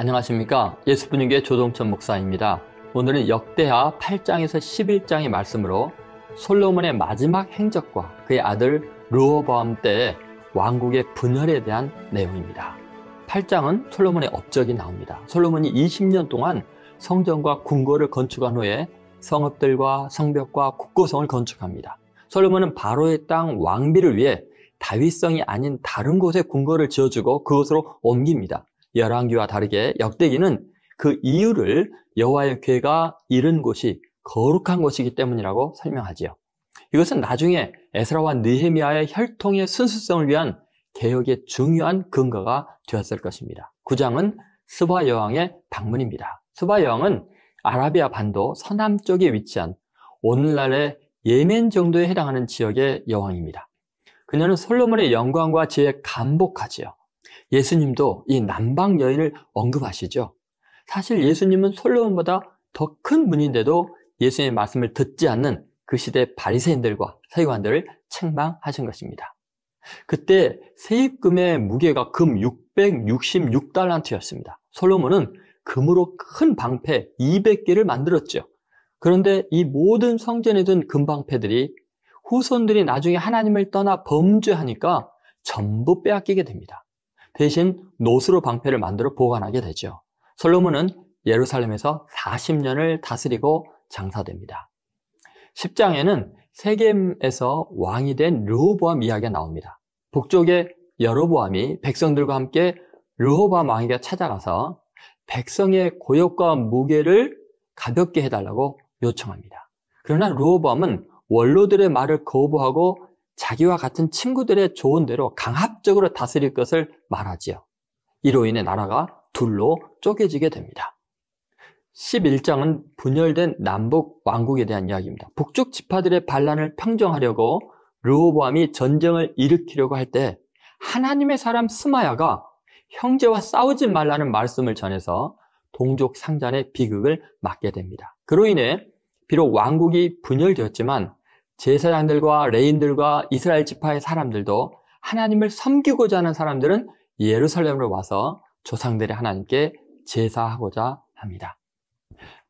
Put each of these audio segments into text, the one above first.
안녕하십니까. 예수분위기의 조동천 목사입니다. 오늘은 역대하 8장에서 11장의 말씀으로 솔로몬의 마지막 행적과 그의 아들 르호보암 때의 왕국의 분열에 대한 내용입니다. 8장은 솔로몬의 업적이 나옵니다. 솔로몬이 20년 동안 성전과 궁궐을 건축한 후에 성읍들과 성벽과 국고성을 건축합니다. 솔로몬은 바로의 땅 왕비를 위해 다윗성이 아닌 다른 곳에 궁궐을 지어주고 그곳으로 옮깁니다. 열왕기와 다르게 역대기는 그 이유를 여호와의 궤가 이른 곳이 거룩한 곳이기 때문이라고 설명하지요. 이것은 나중에 에스라와 느헤미야의 혈통의 순수성을 위한 개혁의 중요한 근거가 되었을 것입니다. 9장은 스바 여왕의 방문입니다. 스바 여왕은 아라비아 반도 서남쪽에 위치한 오늘날의 예멘 정도에 해당하는 지역의 여왕입니다. 그녀는 솔로몬의 영광과 지혜에 감복하지요. 예수님도 이 남방 여인을 언급하시죠. 사실 예수님은 솔로몬보다 더 큰 분인데도 예수님의 말씀을 듣지 않는 그 시대 바리새인들과 서기관들을 책망하신 것입니다. 그때 세입금의 무게가 금 666달란트였습니다. 솔로몬은 금으로 큰 방패 200개를 만들었죠. 그런데 이 모든 성전에 둔 금방패들이 후손들이 나중에 하나님을 떠나 범죄하니까 전부 빼앗기게 됩니다. 대신 노수로 방패를 만들어 보관하게 되죠. 솔로몬은 예루살렘에서 40년을 다스리고 장사됩니다. 10장에는 세겜에서 왕이 된 르호보암 이야기가 나옵니다. 북쪽의 여로보암이 백성들과 함께 르호보암 왕에게 찾아가서 백성의 고역과 무게를 가볍게 해달라고 요청합니다. 그러나 르호보암은 원로들의 말을 거부하고 자기와 같은 친구들의 조언대로 강압적으로 다스릴 것을 말하지요. 이로 인해 나라가 둘로 쪼개지게 됩니다. 11장은 분열된 남북 왕국에 대한 이야기입니다. 북쪽 지파들의 반란을 평정하려고 르호보암이 전쟁을 일으키려고 할 때 하나님의 사람 스마야가 형제와 싸우지 말라는 말씀을 전해서 동족 상잔의 비극을 막게 됩니다. 그로 인해 비록 왕국이 분열되었지만 제사장들과 레인들과 이스라엘 지파의 사람들도 하나님을 섬기고자 하는 사람들은 예루살렘으로 와서 조상들의 하나님께 제사하고자 합니다.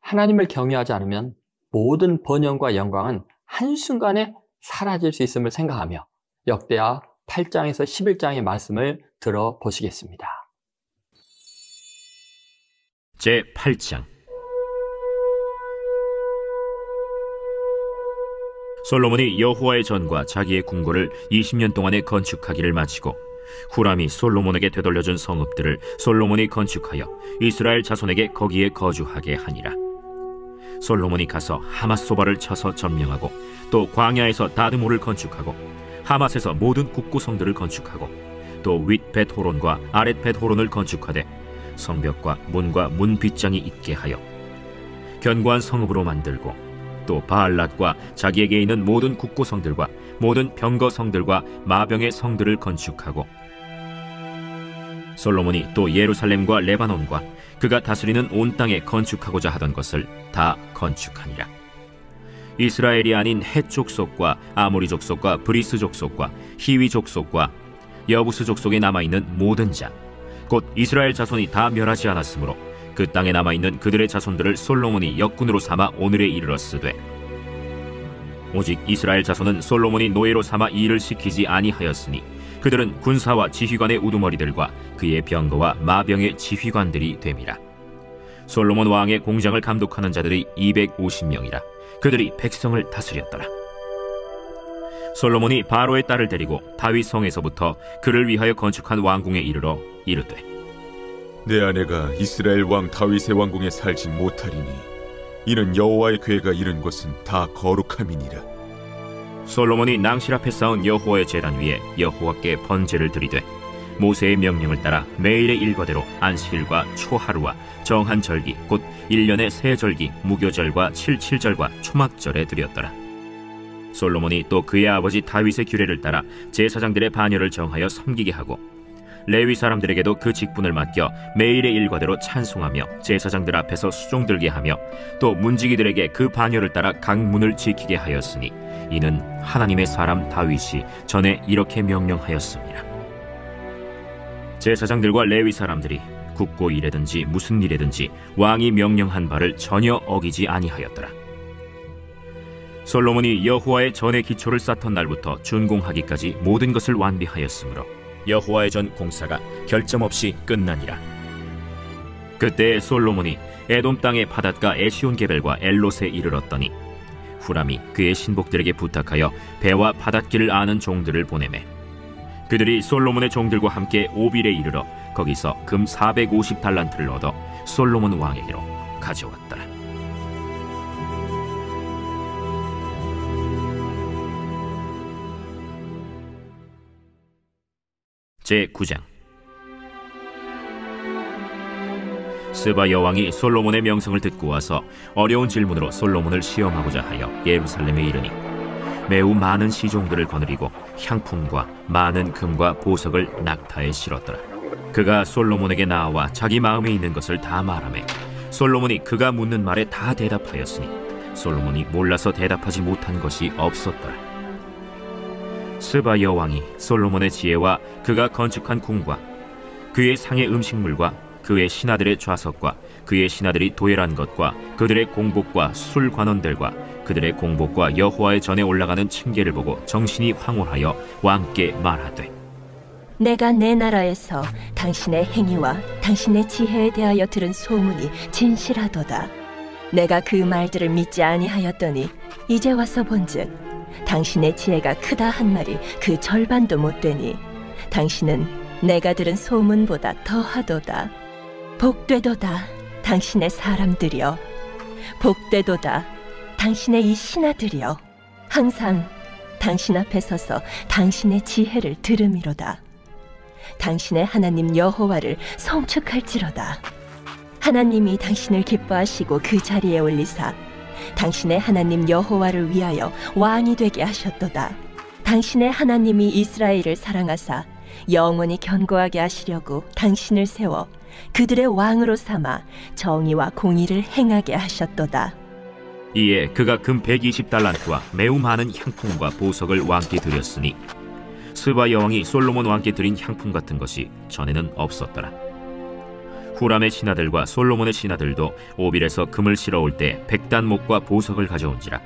하나님을 경외하지 않으면 모든 번영과 영광은 한순간에 사라질 수 있음을 생각하며 역대하 8장에서 11장의 말씀을 들어보시겠습니다. 제8장 솔로몬이 여호와의 전과 자기의 궁궐을 20년 동안에 건축하기를 마치고 후람이 솔로몬에게 되돌려준 성읍들을 솔로몬이 건축하여 이스라엘 자손에게 거기에 거주하게 하니라. 솔로몬이 가서 하맛소바를 쳐서 점령하고 또 광야에서 다드모를 건축하고 하맛에서 모든 국구성들을 건축하고 또 윗 벳호론과 아랫 벳호론을 건축하되 성벽과 문과 문 빗장이 있게 하여 견고한 성읍으로 만들고 또 바알랏과 자기에게 있는 모든 국고성들과 모든 병거성들과 마병의 성들을 건축하고 솔로몬이 또 예루살렘과 레바논과 그가 다스리는 온 땅에 건축하고자 하던 것을 다 건축하니라. 이스라엘이 아닌 헷 족속과 아모리 족속과 브리스 족속과 히위 족속과 여부스 족속에 남아있는 모든 자 곧 이스라엘 자손이 다 멸하지 않았으므로 그 땅에 남아있는 그들의 자손들을 솔로몬이 역군으로 삼아 오늘에 이르렀으되 오직 이스라엘 자손은 솔로몬이 노예로 삼아 이 일을 시키지 아니하였으니 그들은 군사와 지휘관의 우두머리들과 그의 병거와 마병의 지휘관들이 됨이라. 솔로몬 왕의 공장을 감독하는 자들이 250명이라. 그들이 백성을 다스렸더라. 솔로몬이 바로의 딸을 데리고 다윗 성에서부터 그를 위하여 건축한 왕궁에 이르러 이르되 내 아내가 이스라엘 왕 다윗의 왕궁에 살지 못하리니 이는 여호와의 궤가 이른 곳은 다 거룩함이니라. 솔로몬이 낭실 앞에 쌓은 여호와의 제단 위에 여호와께 번제를 드리되 모세의 명령을 따라 매일의 일과대로 안식일과 초하루와 정한 절기 곧 1년의 세 절기 무교절과 칠칠절과 초막절에 드렸더라. 솔로몬이 또 그의 아버지 다윗의 규례를 따라 제사장들의 반열을 정하여 섬기게 하고 레위 사람들에게도 그 직분을 맡겨 매일의 일과대로 찬송하며 제사장들 앞에서 수종 들게 하며 또 문지기들에게 그 반열을 따라 각 문을 지키게 하였으니 이는 하나님의 사람 다윗이 전에 이렇게 명령하였습니다. 제사장들과 레위 사람들이 국고 일에든지 무슨 일에든지 왕이 명령한 바를 전혀 어기지 아니하였더라. 솔로몬이 여호와의 전의 기초를 쌓던 날부터 준공하기까지 모든 것을 완비하였으므로 여호와의 전 공사가 결점 없이 끝나니라. 그때 솔로몬이 에돔 땅의 바닷가 에시온게벨과 엘롯에 이르렀더니 후람이 그의 신복들에게 부탁하여 배와 바닷길을 아는 종들을 보내매 그들이 솔로몬의 종들과 함께 오빌에 이르러 거기서 금 450달란트를 얻어 솔로몬 왕에게로 가져왔더라. 제9장. 스바 여왕이 솔로몬의 명성을 듣고 와서 어려운 질문으로 솔로몬을 시험하고자 하여 예루살렘에 이르니 매우 많은 시종들을 거느리고 향품과 많은 금과 보석을 낙타에 실었더라. 그가 솔로몬에게 나와 자기 마음에 있는 것을 다 말하매 솔로몬이 그가 묻는 말에 다 대답하였으니 솔로몬이 몰라서 대답하지 못한 것이 없었더라. 스바 여왕이 솔로몬의 지혜와 그가 건축한 궁과 그의 상의 음식물과 그의 신하들의 좌석과 그의 신하들이 도열한 것과 그들의 공복과 술 관원들과 그들의 공복과 여호와의 전에 올라가는 층계를 보고 정신이 황홀하여 왕께 말하되 내가 내 나라에서 당신의 행위와 당신의 지혜에 대하여 들은 소문이 진실하도다. 내가 그 말들을 믿지 아니하였더니 이제 와서 본즉 당신의 지혜가 크다 한 말이 그 절반도 못 되니 당신은 내가 들은 소문보다 더하도다. 복되도다 당신의 사람들이여, 복되도다 당신의 이 신하들이여, 항상 당신 앞에 서서 당신의 지혜를 들음이로다. 당신의 하나님 여호와를 송축할지로다. 하나님이 당신을 기뻐하시고 그 자리에 올리사 당신의 하나님 여호와를 위하여 왕이 되게 하셨도다. 당신의 하나님이 이스라엘을 사랑하사 영원히 견고하게 하시려고 당신을 세워 그들의 왕으로 삼아 정의와 공의를 행하게 하셨도다. 이에 그가 금 120달란트와 매우 많은 향품과 보석을 왕께 드렸으니 스바 여왕이 솔로몬 왕께 드린 향품 같은 것이 전에는 없었더라. 후람의 신하들과 솔로몬의 신하들도 오빌에서 금을 실어올 때 백단목과 보석을 가져온지라.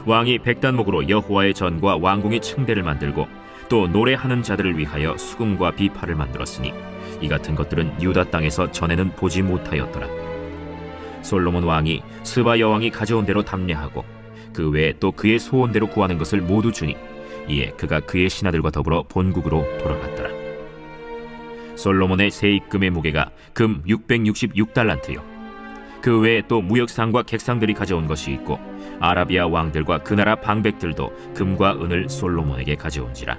왕이 백단목으로 여호와의 전과 왕궁의 층대를 만들고 또 노래하는 자들을 위하여 수금과 비파를 만들었으니 이 같은 것들은 유다 땅에서 전에는 보지 못하였더라. 솔로몬 왕이 스바 여왕이 가져온 대로 담례하고 그 외에 또 그의 소원대로 구하는 것을 모두 주니 이에 그가 그의 신하들과 더불어 본국으로 돌아갔더라. 솔로몬의 세입금의 무게가 금 666달란트요 그 외에 또 무역상과 객상들이 가져온 것이 있고 아라비아 왕들과 그 나라 방백들도 금과 은을 솔로몬에게 가져온지라.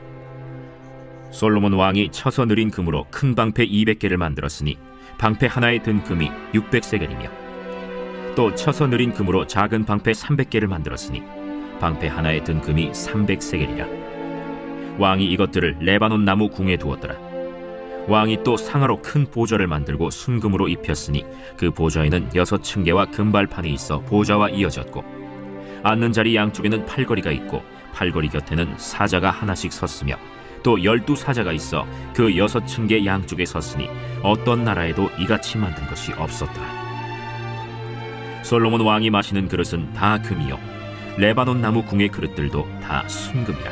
솔로몬 왕이 쳐서 느린 금으로 큰 방패 200개를 만들었으니 방패 하나에 든 금이 600세겔이며 또 쳐서 느린 금으로 작은 방패 300개를 만들었으니 방패 하나에 든 금이 300세겔이라. 왕이 이것들을 레바논 나무 궁에 두었더라. 왕이 또 상하로 큰 보좌를 만들고 순금으로 입혔으니 그 보좌에는 6층계와 금발판이 있어 보좌와 이어졌고 앉는 자리 양쪽에는 팔걸이가 있고 팔걸이 곁에는 사자가 하나씩 섰으며 또 12사자가 있어 그 6층계 양쪽에 섰으니 어떤 나라에도 이같이 만든 것이 없었더라. 솔로몬 왕이 마시는 그릇은 다 금이요 레바논 나무 궁의 그릇들도 다 순금이라.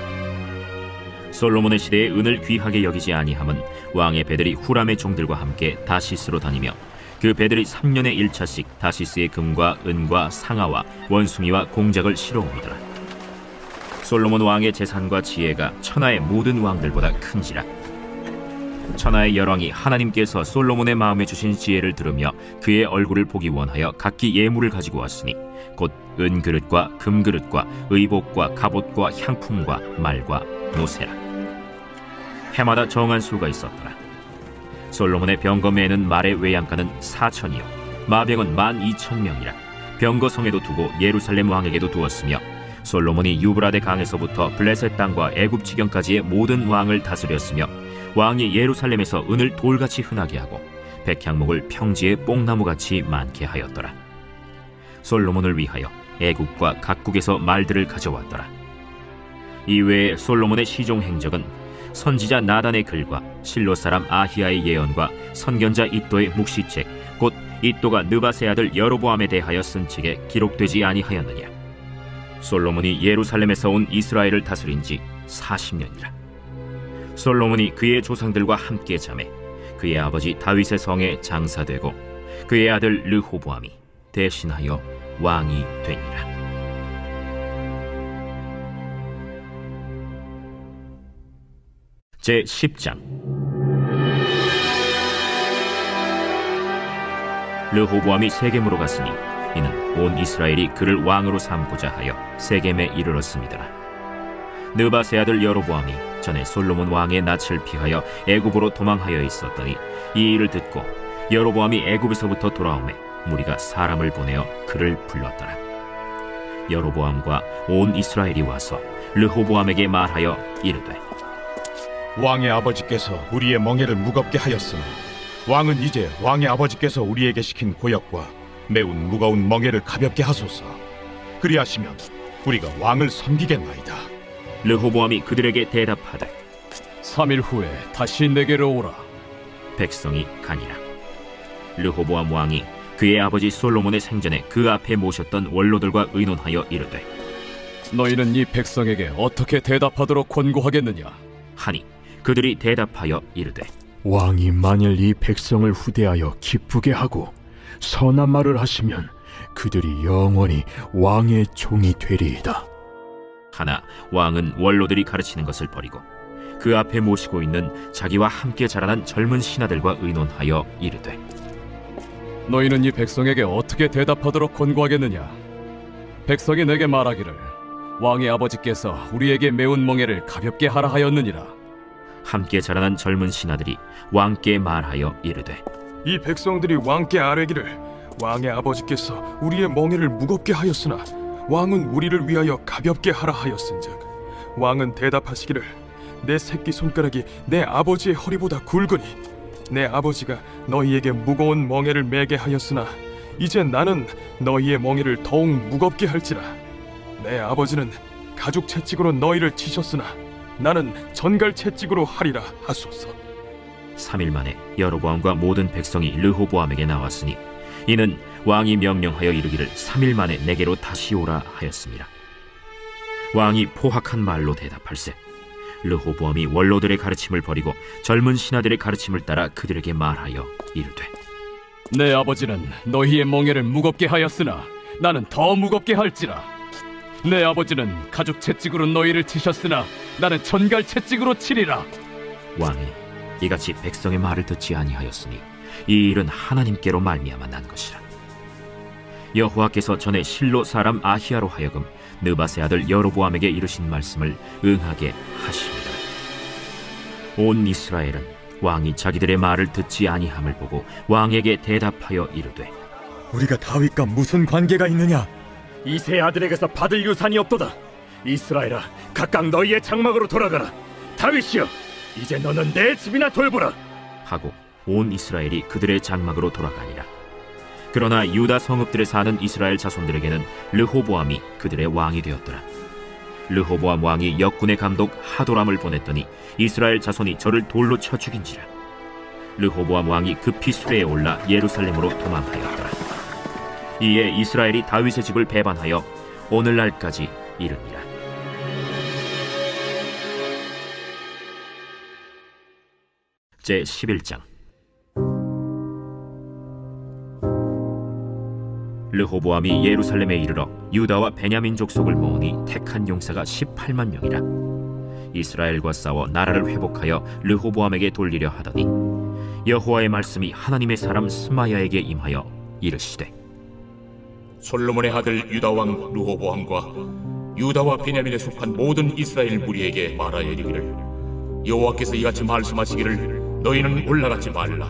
솔로몬의 시대에 은을 귀하게 여기지 아니함은 왕의 배들이 후람의 종들과 함께 다시스로 다니며 그 배들이 3년에 1차씩 다시스의 금과 은과 상아와 원숭이와 공작을 실어옵니더라. 솔로몬 왕의 재산과 지혜가 천하의 모든 왕들보다 큰지라. 천하의 열왕이 하나님께서 솔로몬의 마음에 주신 지혜를 들으며 그의 얼굴을 보기 원하여 각기 예물을 가지고 왔으니 곧 은그릇과 금그릇과 의복과 갑옷과 향품과 말과 노새라. 해마다 정한 수가 있었더라. 솔로몬의 병거매는 말의 외양간은 4천이요 마병은 12,000명이라. 병거성에도 두고 예루살렘 왕에게도 두었으며 솔로몬이 유브라데 강에서부터 블레셋 땅과 애굽 지경까지의 모든 왕을 다스렸으며 왕이 예루살렘에서 은을 돌같이 흔하게 하고 백향목을 평지에 뽕나무같이 많게 하였더라. 솔로몬을 위하여 애국과 각국에서 말들을 가져왔더라. 이외에 솔로몬의 시종 행적은 선지자 나단의 글과 실로 사람 아히야의 예언과 선견자 id도의 묵시책 곧 id도가 느밧의 아들 여로보암에 대하여 쓴 책에 기록되지 아니하였느냐. 솔로몬이 예루살렘에서 온 이스라엘을 다스린 지 40년이라. 솔로몬이 그의 조상들과 함께 자매 그의 아버지 다윗의 성에 장사되고 그의 아들 르호보암이 대신하여 왕이 되니라. 제 10장. 르호보암이 세겜으로 갔으니 이는 온 이스라엘이 그를 왕으로 삼고자 하여 세겜에 이르렀습니다. 느밧의 아들 여로보암이 전에 솔로몬 왕의 낯을 피하여 애굽으로 도망하여 있었더니 이 일을 듣고 여로보암이 애굽에서부터 돌아오매 무리가 사람을 보내어 그를 불렀더라. 여로보암과 온 이스라엘이 와서 르호보암에게 말하여 이르되 왕의 아버지께서 우리의 멍에를 무겁게 하였으나 왕은 이제 왕의 아버지께서 우리에게 시킨 고역과 매운 무거운 멍에를 가볍게 하소서. 그리하시면 우리가 왕을 섬기겠나이다. 르호보암이 그들에게 대답하되 3일 후에 다시 내게로 오라. 백성이 가니라. 르호보암 왕이 그의 아버지 솔로몬의 생전에 그 앞에 모셨던 원로들과 의논하여 이르되 너희는 이 백성에게 어떻게 대답하도록 권고하겠느냐? 하니 그들이 대답하여 이르되 왕이 만일 이 백성을 후대하여 기쁘게 하고 선한 말을 하시면 그들이 영원히 왕의 종이 되리이다. 하나 왕은 원로들이 가르치는 것을 버리고 그 앞에 모시고 있는 자기와 함께 자라난 젊은 신하들과 의논하여 이르되 너희는 이 백성에게 어떻게 대답하도록 권고하겠느냐? 백성이 내게 말하기를 왕의 아버지께서 우리에게 매운 멍에를 가볍게 하라 하였느니라. 함께 자라난 젊은 신하들이 왕께 말하여 이르되 이 백성들이 왕께 아뢰기를 왕의 아버지께서 우리의 멍에를 무겁게 하였으나 왕은 우리를 위하여 가볍게 하라 하였은즉 왕은 대답하시기를 내 새끼 손가락이 내 아버지의 허리보다 굵으니 내 아버지가 너희에게 무거운 멍에를 매게 하였으나 이제 나는 너희의 멍에를 더욱 무겁게 할지라. 내 아버지는 가죽 채찍으로 너희를 치셨으나 나는 전갈 채찍으로 하리라 하소서. 3일 만에 여로보암과 모든 백성이 르호보암에게 나왔으니 이는 왕이 명령하여 이르기를 3일 만에 내게로 다시 오라 하였습니다. 왕이 포악한 말로 대답할세 르호보암이 원로들의 가르침을 버리고 젊은 신하들의 가르침을 따라 그들에게 말하여 이르되 내 아버지는 너희의 멍에를 무겁게 하였으나 나는 더 무겁게 할지라. 내 아버지는 가죽 채찍으로 너희를 치셨으나 나는 전갈 채찍으로 치리라. 왕이 이같이 백성의 말을 듣지 아니하였으니 이 일은 하나님께로 말미암아 난 것이라. 여호와께서 전에 실로 사람 아히야로 하여금 느밧의 아들 여로보암에게 이르신 말씀을 응하게 하십니다. 온 이스라엘은 왕이 자기들의 말을 듣지 아니함을 보고 왕에게 대답하여 이르되 우리가 다윗과 무슨 관계가 있느냐? 이세 아들에게서 받을 유산이 없도다. 이스라엘아, 각각 너희의 장막으로 돌아가라. 다윗이여, 이제 너는 내 집이나 돌보라. 하고 온 이스라엘이 그들의 장막으로 돌아가니라. 그러나 유다 성읍들에 사는 이스라엘 자손들에게는 르호보암이 그들의 왕이 되었더라. 르호보암 왕이 역군의 감독 하도람을 보냈더니 이스라엘 자손이 저를 돌로 쳐 죽인지라. 르호보암 왕이 급히 수레에 올라 예루살렘으로 도망하였더라. 이에 이스라엘이 다윗의 집을 배반하여 오늘날까지 이르니라. 제 11장. 르호보암이 예루살렘에 이르러 유다와 베냐민 족속을 모으니 택한 용사가 18만 명이라. 이스라엘과 싸워 나라를 회복하여 르호보암에게 돌리려 하더니 여호와의 말씀이 하나님의 사람 스마야에게 임하여 이르시되 솔로몬의 아들 유다왕 르호보암과 유다와 베냐민에 속한 모든 이스라엘 무리에게 말하여 이르기를 여호와께서 이같이 말씀하시기를 너희는 올라가지 말라.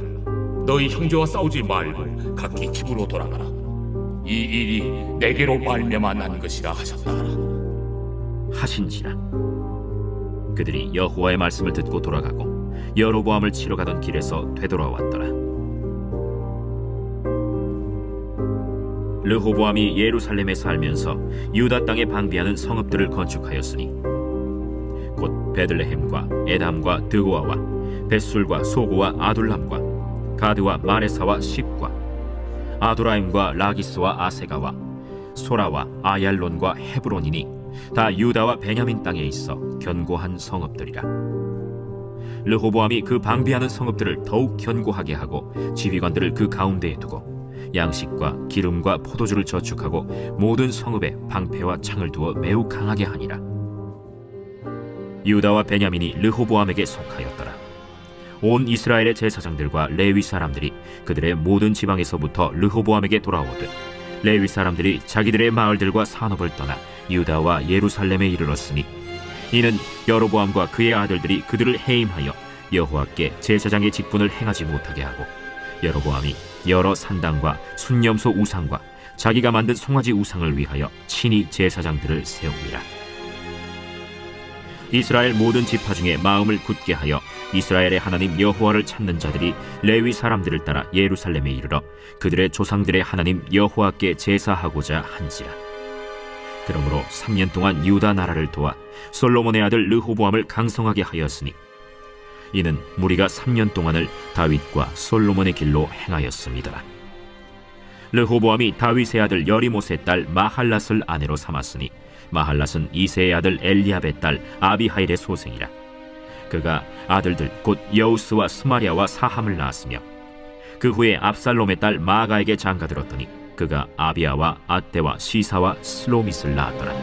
너희 형제와 싸우지 말고 각기 집으로 돌아가라. 이 일이 내게로 말미암아 난 것이라 하셨다 하신지라. 그들이 여호와의 말씀을 듣고 돌아가고 여로보암을 치러 가던 길에서 되돌아왔더라. 르호보암이 예루살렘에 살면서 유다 땅에 방비하는 성읍들을 건축하였으니 곧 베들레헴과 에담과 드고아와 벳술과 소고와 아둘람과 가드와 마레사와 십과 아도라임과 라기스와 아세가와 소라와 아얄론과 헤브론이니 다 유다와 베냐민 땅에 있어 견고한 성읍들이라. 르호보암이 그 방비하는 성읍들을 더욱 견고하게 하고 지휘관들을 그 가운데에 두고 양식과 기름과 포도주를 저축하고 모든 성읍에 방패와 창을 두어 매우 강하게 하니라. 유다와 베냐민이 르호보암에게 속하였더라. 온 이스라엘의 제사장들과 레위 사람들이 그들의 모든 지방에서부터 르호보암에게 돌아오듯 레위 사람들이 자기들의 마을들과 산업을 떠나 유다와 예루살렘에 이르렀으니 이는 여로보암과 그의 아들들이 그들을 해임하여 여호와께 제사장의 직분을 행하지 못하게 하고 여로보암이 여러 산당과 순념소 우상과 자기가 만든 송아지 우상을 위하여 친히 제사장들을 세웁니다. 이스라엘 모든 지파 중에 마음을 굳게 하여 이스라엘의 하나님 여호와를 찾는 자들이 레위 사람들을 따라 예루살렘에 이르러 그들의 조상들의 하나님 여호와께 제사하고자 한지라. 그러므로 3년 동안 유다 나라를 도와 솔로몬의 아들 르호보암을 강성하게 하였으니 이는 무리가 3년 동안을 다윗과 솔로몬의 길로 행하였습니다. 르호보암이 다윗의 아들 여리못의 딸 마할랏을 아내로 삼았으니 마할랏은 이새의 아들 엘리압의 딸 아비하일의 소생이라. 그가 아들들 곧 여우스와 스마리아와 사함을 낳았으며 그 후에 압살롬의 딸 마아가에게 장가들었더니 그가 아비아와 아떼와 시사와 슬로밋을 낳았더라.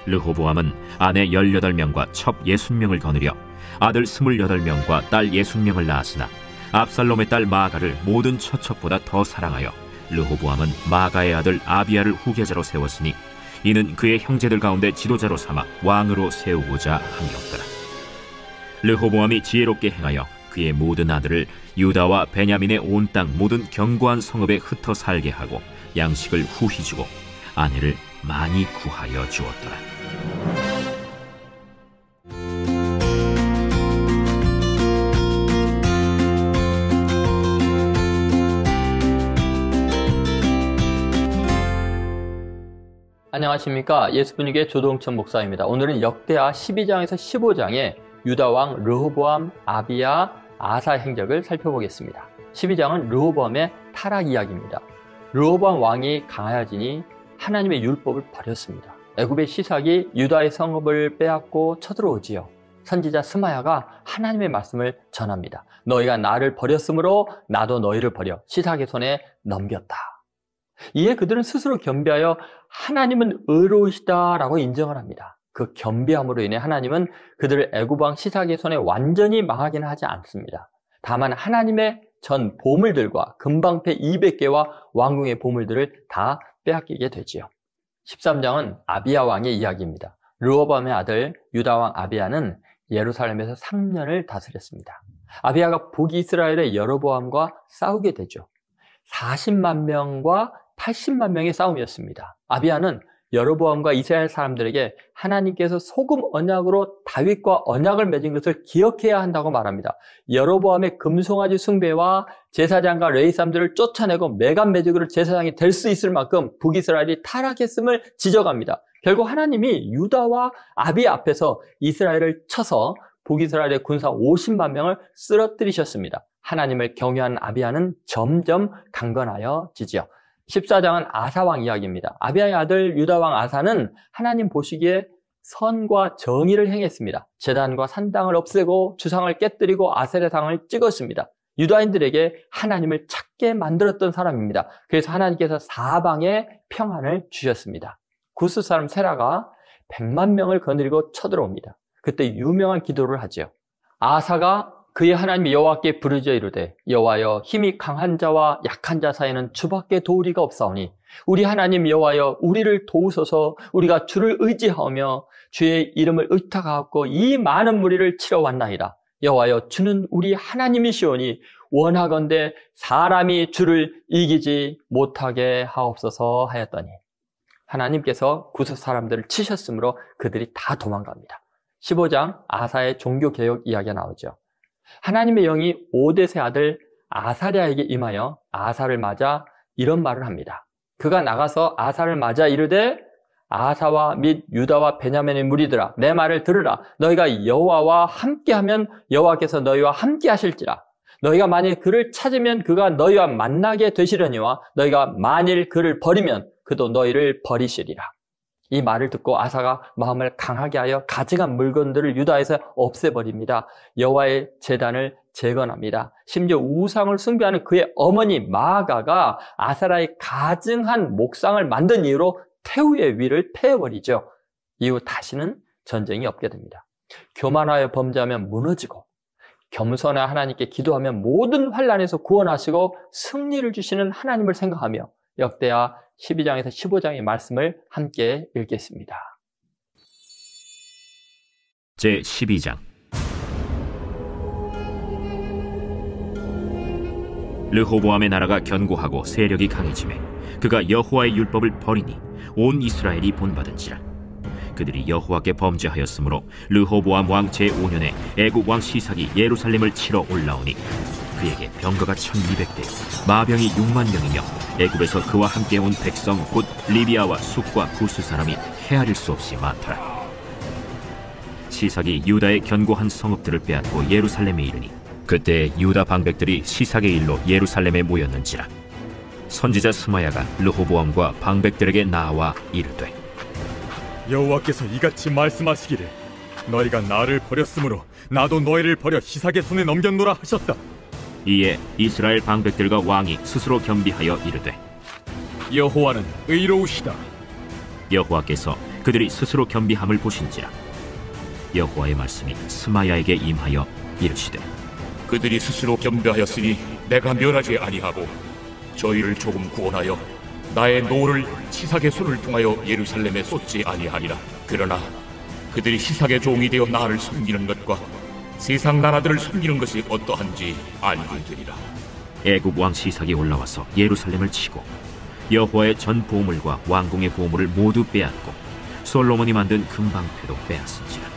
르호보암은 아내 18명과 첩 60명을 거느려 아들 28명과 딸 60명을 낳았으나 압살롬의 딸 마아가를 모든 처첩보다 더 사랑하여 르호보암은 마아가의 아들 아비아를 후계자로 세웠으니 이는 그의 형제들 가운데 지도자로 삼아 왕으로 세우고자 함이었더라. 르호보암이 지혜롭게 행하여 그의 모든 아들을 유다와 베냐민의 온 땅 모든 견고한 성읍에 흩어 살게 하고 양식을 후히 주고 아내를 많이 구하여 주었더라. 안녕하십니까. 예수분위기의 조동천 목사입니다. 오늘은 역대하 12장에서 15장의 유다왕 르호보암, 아비야, 아사 행적을 살펴보겠습니다. 12장은 르호보암의 타락 이야기입니다. 르호보암 왕이 강하여지니 하나님의 율법을 버렸습니다. 애굽의 시삭이 유다의 성읍을 빼앗고 쳐들어오지요. 선지자 스마야가 하나님의 말씀을 전합니다. 너희가 나를 버렸으므로 나도 너희를 버려 시삭의 손에 넘겼다. 이에 그들은 스스로 겸비하여 하나님은 의로우시다라고 인정을 합니다. 그 겸비함으로 인해 하나님은 그들을 애굽 왕 시삭의 손에 완전히 망하기는 하지 않습니다. 다만 하나님의 전 보물들과 금방패 200개와 왕궁의 보물들을 다 빼앗기게 되지요. 13장은 아비야 왕의 이야기입니다. 르호보암의 아들 유다 왕 아비야는 예루살렘에서 3년을 다스렸습니다. 아비야가 북이스라엘의 여로보암과 싸우게 되죠. 40만 명과 80만 명의 싸움이었습니다. 아비야는 여로보암과 이스라엘 사람들에게 하나님께서 소금 언약으로 다윗과 언약을 맺은 것을 기억해야 한다고 말합니다. 여로보암의 금송아지 숭배와 제사장과 레위 사람들을 쫓아내고 메간메직으로 제사장이 될 수 있을 만큼 북이스라엘이 타락했음을 지적합니다. 결국 하나님이 유다와 아비야 앞에서 이스라엘을 쳐서 북이스라엘의 군사 50만 명을 쓰러뜨리셨습니다. 하나님을 경외하는 아비야는 점점 강건하여지죠. 14장은 아사왕 이야기입니다. 아비야의 아들 유다왕 아사는 하나님 보시기에 선과 정의를 행했습니다. 제단과 산당을 없애고 주상을 깨뜨리고 아세라상을 찍었습니다. 유다인들에게 하나님을 찾게 만들었던 사람입니다. 그래서 하나님께서 사방에 평안을 주셨습니다. 구스 사람 세라가 100만 명을 거느리고 쳐들어옵니다. 그때 유명한 기도를 하죠. 아사가 그의 하나님 여호와께 부르짖어 이르되 여호와여 힘이 강한 자와 약한 자 사이에는 주밖에 도우리가 없사오니 우리 하나님 여호와여 우리를 도우소서. 우리가 주를 의지하며 주의 이름을 의탁하옵고 이 많은 무리를 치러 왔나이다. 여호와여 주는 우리 하나님이시오니 원하건대 사람이 주를 이기지 못하게 하옵소서 하였더니 하나님께서 구스 사람들을 치셨으므로 그들이 다 도망갑니다. 15장 아사의 종교개혁 이야기가 나오죠. 하나님의 영이 오뎃의 아들 아사랴에게 임하여 아사를 맞아 이런 말을 합니다. 그가 나가서 아사를 맞아 이르되 아사와 및 유다와 베냐민의 무리들아, 내 말을 들으라. 너희가 여호와와 함께하면 여호와께서 너희와 함께 하실지라. 너희가 만일 그를 찾으면 그가 너희와 만나게 되시려니와 너희가 만일 그를 버리면 그도 너희를 버리시리라. 이 말을 듣고 아사가 마음을 강하게 하여 가증한 물건들을 유다에서 없애버립니다. 여호와의 제단을 재건합니다. 심지어 우상을 숭배하는 그의 어머니 마아가가 아사라의 가증한 목상을 만든 이유로 태우의 위를 패해버리죠. 이후 다시는 전쟁이 없게 됩니다. 교만하여 범죄하면 무너지고 겸손해 하나님께 기도하면 모든 환난에서 구원하시고 승리를 주시는 하나님을 생각하며 역대하 12장에서 15장의 말씀을 함께 읽겠습니다. 제12장. 르호보암의 나라가 견고하고 세력이 강해지매 그가 여호와의 율법을 버리니 온 이스라엘이 본받은지라. 그들이 여호와께 범죄하였으므로 르호보암 왕 제5년에 애굽 왕 시삭이 예루살렘을 치러 올라오니 그에게 병거가 1200대, 마병이 6만 명이며 애굽에서 그와 함께 온 백성 곧 리비아와 숫과 구스 사람이 헤아릴 수 없이 많더라. 시삭이 유다의 견고한 성읍들을 빼앗고 예루살렘에 이르니 그때 유다 방백들이 시삭의 일로 예루살렘에 모였는지라. 선지자 스마야가 르호보암과 방백들에게 나와 이르되 여호와께서 이같이 말씀하시기를 너희가 나를 버렸으므로 나도 너희를 버려 시삭의 손에 넘겼노라 하셨다. 이에 이스라엘 방백들과 왕이 스스로 겸비하여 이르되 여호와는 의로우시다. 여호와께서 그들이 스스로 겸비함을 보신지라. 여호와의 말씀이 스마야에게 임하여 이르시되 그들이 스스로 겸비하였으니 내가 멸하지 아니하고 저희를 조금 구원하여 나의 노를 시삭의 손을 통하여 예루살렘에 쏟지 아니하리라. 그러나 그들이 시삭의 종이 되어 나를 섬기는 것과 세상 나라들을 섬기는 것이 어떠한지 알게 되리라. 애굽 왕 시삭이 올라와서 예루살렘을 치고 여호와의 전 보물과 왕궁의 보물을 모두 빼앗고 솔로몬이 만든 금방패도 빼앗은지라.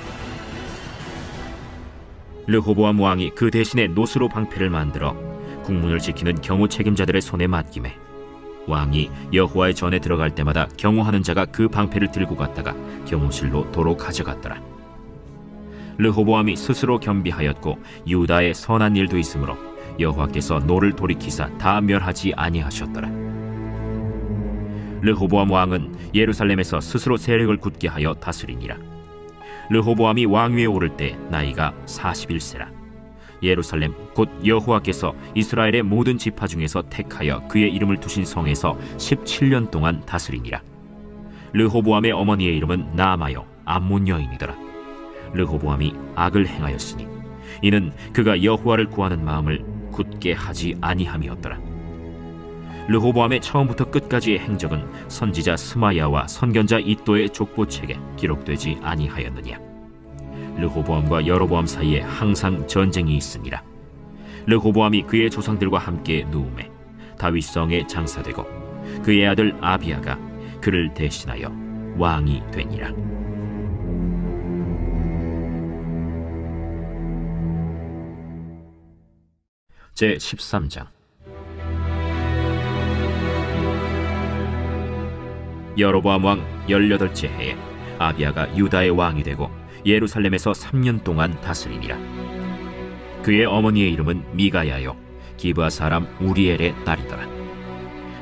르호보암 왕이 그 대신에 노스로 방패를 만들어 국문을 지키는 경호 책임자들의 손에 맡김에 왕이 여호와의 전에 들어갈 때마다 경호하는 자가 그 방패를 들고 갔다가 경호실로 도로 가져갔더라. 르호보암이 스스로 겸비하였고 유다의 선한 일도 있으므로 여호와께서 노를 돌이키사 다 멸하지 아니하셨더라. 르호보암 왕은 예루살렘에서 스스로 세력을 굳게 하여 다스리니라. 르호보암이 왕위에 오를 때 나이가 41세라. 예루살렘 곧 여호와께서 이스라엘의 모든 지파 중에서 택하여 그의 이름을 두신 성에서 17년 동안 다스리니라. 르호보암의 어머니의 이름은 나아마요 암몬 여인이더라. 르호보암이 악을 행하였으니 이는 그가 여호와를 구하는 마음을 굳게 하지 아니함이었더라. 르호보암의 처음부터 끝까지의 행적은 선지자 스마야와 선견자 이도의 족보책에 기록되지 아니하였느냐. 르호보암과 여로보암 사이에 항상 전쟁이 있으니라. 르호보암이 그의 조상들과 함께 누움에 다윗성에 장사되고 그의 아들 아비야가 그를 대신하여 왕이 되니라. 제13장. 여로보암 왕 18째 해에 아비야가 유다의 왕이 되고 예루살렘에서 3년 동안 다스리니라. 그의 어머니의 이름은 미가야요 기브아 사람 우리엘의 딸이더라.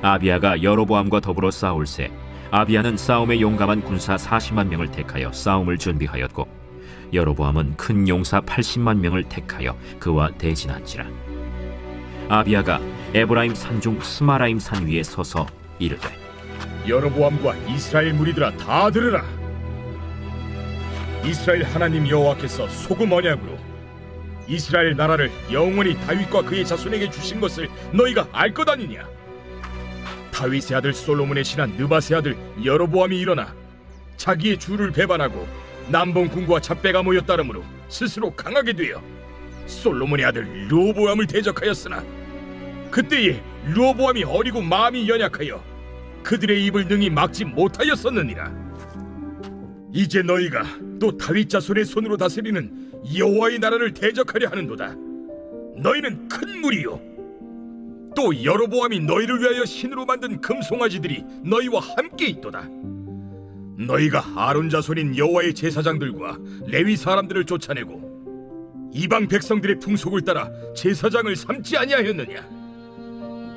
아비야가 여로보암과 더불어 싸울새 아비야는 싸움에 용감한 군사 40만 명을 택하여 싸움을 준비하였고 여로보암은 큰 용사 80만 명을 택하여 그와 대진한지라. 아비야가 에브라임 산중 스마라임 산 위에 서서 이르되 여로보암과 이스라엘 무리들아 다 들으라. 이스라엘 하나님 여호와께서 소금 언약으로 이스라엘 나라를 영원히 다윗과 그의 자손에게 주신 것을 너희가 알 것 아니냐. 다윗의 아들 솔로몬의 신한 느밧의 아들 여로보암이 일어나 자기의 주를 배반하고 남봉군과 잡배가 모여 따르므로 스스로 강하게 되어 솔로몬의 아들 르호보암을 대적하였으나 그때에 르호보암이 어리고 마음이 연약하여 그들의 입을 능히 막지 못하였었느니라. 이제 너희가 또 다윗 자손의 손으로 다스리는 여호와의 나라를 대적하려 하는도다. 너희는 큰 무리요 또 여로보암이 너희를 위하여 신으로 만든 금송아지들이 너희와 함께 있도다. 너희가 아론 자손인 여호와의 제사장들과 레위 사람들을 쫓아내고 이방 백성들의 풍속을 따라 제사장을 삼지 아니하였느냐?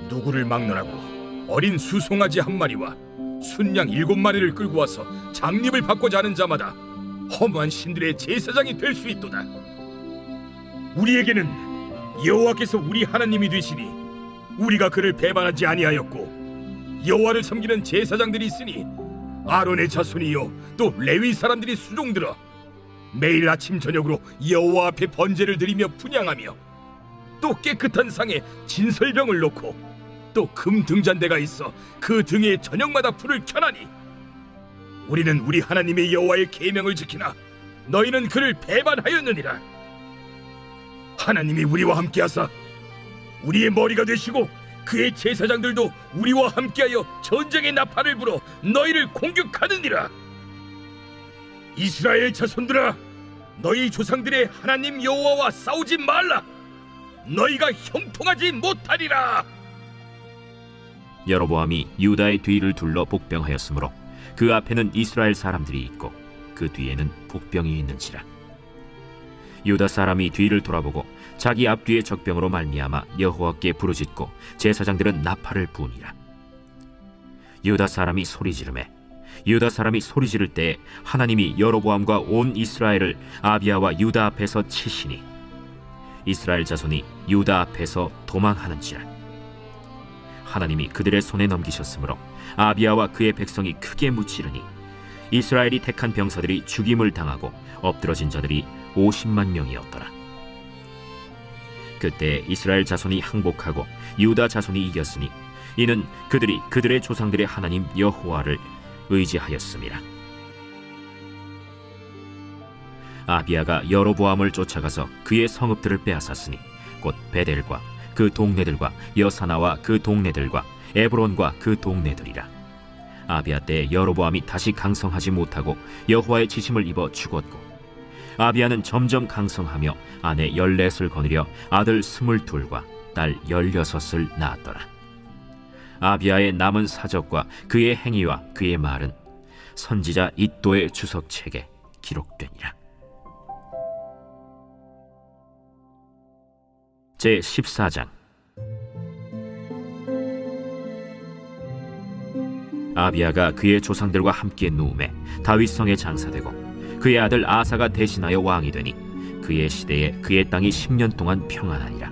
누구를 막론하고 어린 수송아지 한 마리와 순양 7마리를 끌고 와서 장립을 받고자 하는 자마다 허무한 신들의 제사장이 될 수 있도다. 우리에게는 여호와께서 우리 하나님이 되시니 우리가 그를 배반하지 아니하였고 여호와를 섬기는 제사장들이 있으니 아론의 자손이요 또 레위 사람들이 수종들어 매일 아침 저녁으로 여호와 앞에 번제를 드리며 분향하며 또 깨끗한 상에 진설병을 놓고 또 금 등잔대가 있어 그 등에 저녁마다 불을 켜나니 우리는 우리 하나님의 여호와의 계명을 지키나 너희는 그를 배반하였느니라. 하나님이 우리와 함께하사 우리의 머리가 되시고 그의 제사장들도 우리와 함께하여 전쟁의 나팔을 불어 너희를 공격하느니라. 이스라엘 자손들아, 너희 조상들의 하나님 여호와와 싸우지 말라. 너희가 형통하지 못하리라. 여로보암이 유다의 뒤를 둘러 복병하였으므로 그 앞에는 이스라엘 사람들이 있고 그 뒤에는 복병이 있는지라. 유다 사람이 뒤를 돌아보고 자기 앞뒤의 적병으로 말미암아 여호와께 부르짖고 제사장들은 나팔을 부으니라. 유다 사람이 소리 지르매 유다 사람이 소리 지를 때에 하나님이 여로보암과 온 이스라엘을 아비야와 유다 앞에서 치시니 이스라엘 자손이 유다 앞에서 도망하는지라. 하나님이 그들의 손에 넘기셨으므로 아비야와 그의 백성이 크게 무찌르니 이스라엘이 택한 병사들이 죽임을 당하고 엎드러진 자들이 50만 명이었더라. 그때 이스라엘 자손이 항복하고 유다 자손이 이겼으니 이는 그들이 그들의 조상들의 하나님 여호와를 의지하였음이라. 아비야가 여로보암을 쫓아가서 그의 성읍들을 빼앗았으니 곧 베델과 그 동네들과 여사나와 그 동네들과 에브론과 그 동네들이라. 아비야 때 여로보암이 다시 강성하지 못하고 여호와의 지심을 입어 죽었고 아비야는 점점 강성하며 아내 14을 거느려 아들 22과 딸 16을 낳았더라. 아비야의 남은 사적과 그의 행위와 그의 말은 선지자 iddo의 주석책에 기록되니라. 제14장. 아비야가 그의 조상들과 함께 누움에 다윗성에 장사되고 그의 아들 아사가 대신하여 왕이 되니 그의 시대에 그의 땅이 10년 동안 평안하니라.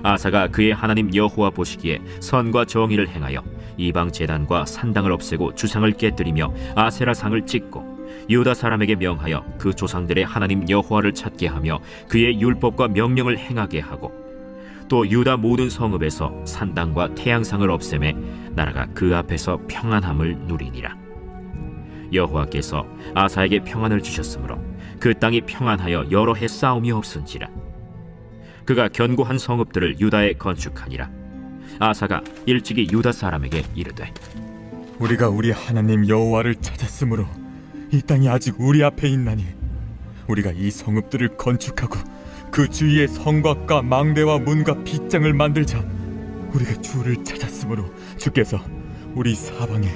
아사가 그의 하나님 여호와 보시기에 선과 정의를 행하여 이방 제단과 산당을 없애고 주상을 깨뜨리며 아세라상을 찍고 유다 사람에게 명하여 그 조상들의 하나님 여호와를 찾게 하며 그의 율법과 명령을 행하게 하고 또 유다 모든 성읍에서 산당과 태양상을 없애매 나라가 그 앞에서 평안함을 누리니라. 여호와께서 아사에게 평안을 주셨으므로 그 땅이 평안하여 여러 해 싸움이 없은지라. 그가 견고한 성읍들을 유다에 건축하니라. 아사가 일찍이 유다 사람에게 이르되 우리가 우리 하나님 여호와를 찾았으므로 이 땅이 아직 우리 앞에 있나니 우리가 이 성읍들을 건축하고 그 주위에 성곽과 망대와 문과 빗장을 만들자. 우리가 주를 찾았으므로 주께서 우리 사방에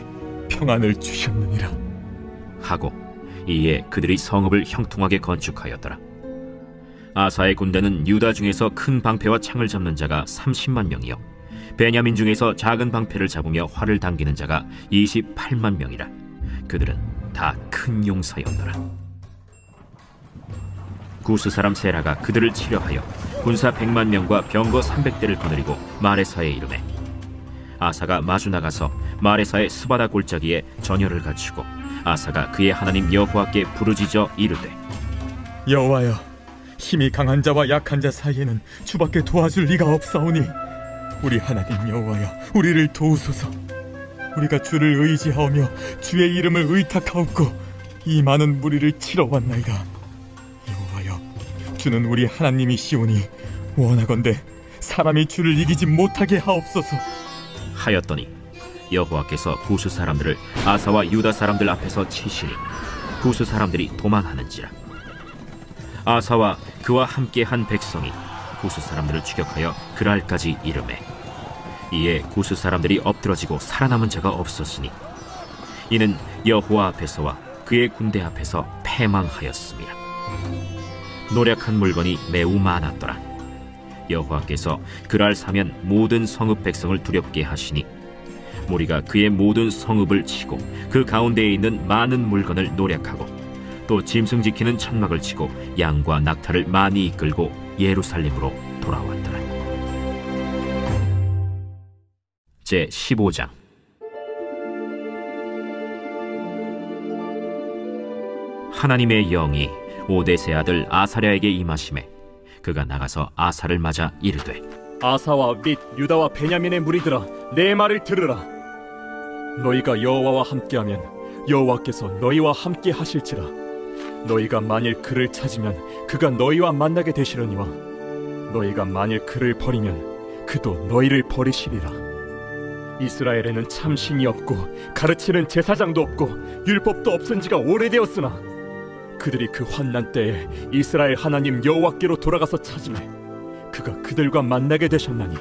평안을 주셨느니라 하고 이에 그들이 성읍을 형통하게 건축하였더라. 아사의 군대는 유다 중에서 큰 방패와 창을 잡는 자가 30만 명이요 베냐민 중에서 작은 방패를 잡으며 활을 당기는 자가 28만 명이라. 그들은 다 큰 용사였더라. 구스 사람 세라가 그들을 치려하여 군사 100만 명과 병거 300대를 거느리고 마레사에 이르매 아사가 마주 나가서 마레사의 스바다 골짜기에 전열을 갖추고 아사가 그의 하나님 여호와께 부르짖어 이르되 여호와여, 힘이 강한 자와 약한 자 사이에는 주밖에 도와줄 리가 없사오니 우리 하나님 여호와여, 우리를 도우소서. 우리가 주를 의지하오며 주의 이름을 의탁하옵고 이 많은 무리를 치러 왔나이다. 여호와여, 주는 우리 하나님이시오니 원하건대 사람이 주를 이기지 못하게 하옵소서 하였더니 여호와께서 구스 사람들을 아사와 유다 사람들 앞에서 치시니 구스 사람들이 도망하는지라. 아사와 그와 함께한 백성이 구스 사람들을 추격하여 그랄까지 이르매 이에 구스 사람들이 엎드러지고 살아남은 자가 없었으니 이는 여호와 앞에서와 그의 군대 앞에서 패망하였습니다. 노력한 물건이 매우 많았더라. 여호와께서 그랄 사면 모든 성읍 백성을 두렵게 하시니 무리가 그의 모든 성읍을 치고 그 가운데에 있는 많은 물건을 노력하고 또 짐승 지키는 천막을 치고 양과 낙타를 많이 이끌고 예루살렘으로 돌아왔더라. 제 15장. 하나님의 영이 오뎃의 아들 아사랴에게 임하심에 그가 나가서 아사를 맞아 이르되, 아사와 및 유다와 베냐민의 무리들아, 내 말을 들으라. 너희가 여호와와 함께하면 여호와께서 너희와 함께 하실지라. 너희가 만일 그를 찾으면 그가 너희와 만나게 되시려니와 너희가 만일 그를 버리면 그도 너희를 버리시리라. 이스라엘에는 참신이 없고 가르치는 제사장도 없고 율법도 없은 지가 오래되었으나 그들이 그 환난 때에 이스라엘 하나님 여호와께로 돌아가서 찾으매 그가 그들과 만나게 되셨나니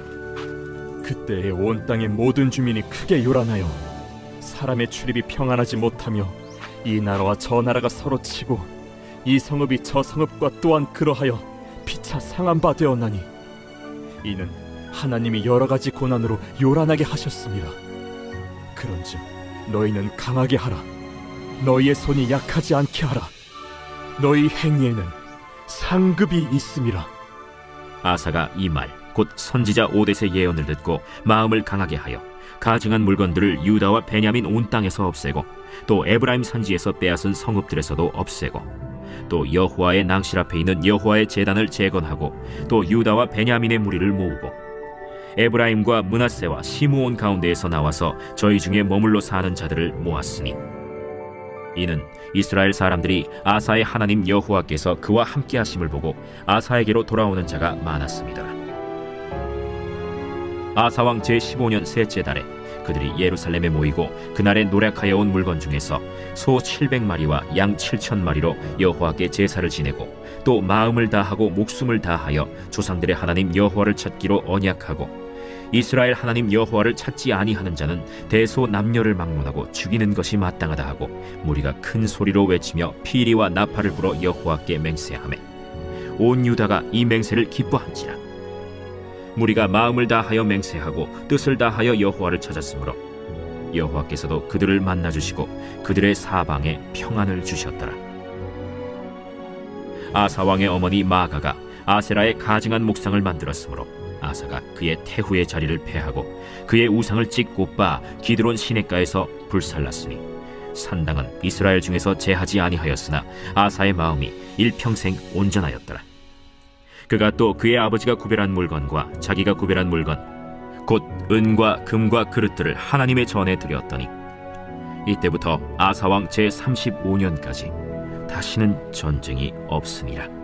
그때에 온 땅의 모든 주민이 크게 요란하여 사람의 출입이 평안하지 못하며 이 나라와 저 나라가 서로 치고 이 성읍이 저 성읍과 또한 그러하여 피차 상한 바 되었나니 이는 하나님이 여러 가지 고난으로 요란하게 하셨습니다. 그런즉 너희는 강하게 하라. 너희의 손이 약하지 않게 하라. 너희 행위에는 상급이 있음이라. 아사가 이 말 곧 선지자 오뎃의 예언을 듣고 마음을 강하게 하여 가증한 물건들을 유다와 베냐민 온 땅에서 없애고 또 에브라임 산지에서 빼앗은 성읍들에서도 없애고 또 여호와의 낭실 앞에 있는 여호와의 제단을 재건하고 또 유다와 베냐민의 무리를 모으고 에브라임과 므낫세와 시므온 가운데에서 나와서 저희 중에 머물러 사는 자들을 모았으니 이는 이스라엘 사람들이 아사의 하나님 여호와께서 그와 함께 하심을 보고 아사에게로 돌아오는 자가 많았습니다. 아사왕 제15년 셋째 달에 그들이 예루살렘에 모이고 그날에 노력하여 온 물건 중에서 소 700마리와 양 7,000마리로 여호와께 제사를 지내고 또 마음을 다하고 목숨을 다하여 조상들의 하나님 여호와를 찾기로 언약하고 이스라엘 하나님 여호와를 찾지 아니하는 자는 대소 남녀를 막론하고 죽이는 것이 마땅하다 하고 무리가 큰 소리로 외치며 피리와 나팔을 불어 여호와께 맹세하매 온 유다가 이 맹세를 기뻐한지라. 무리가 마음을 다하여 맹세하고 뜻을 다하여 여호와를 찾았으므로 여호와께서도 그들을 만나주시고 그들의 사방에 평안을 주셨더라. 아사 왕의 어머니 마아가가 아세라의 가증한 목상을 만들었으므로 아사가 그의 태후의 자리를 폐하고 그의 우상을 찢고 빻아 기드론 시냇가에서 불살랐으니 산당은 이스라엘 중에서 제하지 아니하였으나 아사의 마음이 일평생 온전하였더라. 그가 또 그의 아버지가 구별한 물건과 자기가 구별한 물건 곧 은과 금과 그릇들을 하나님의 전에 드렸더니 이때부터 아사왕 제35년까지 다시는 전쟁이 없으니라.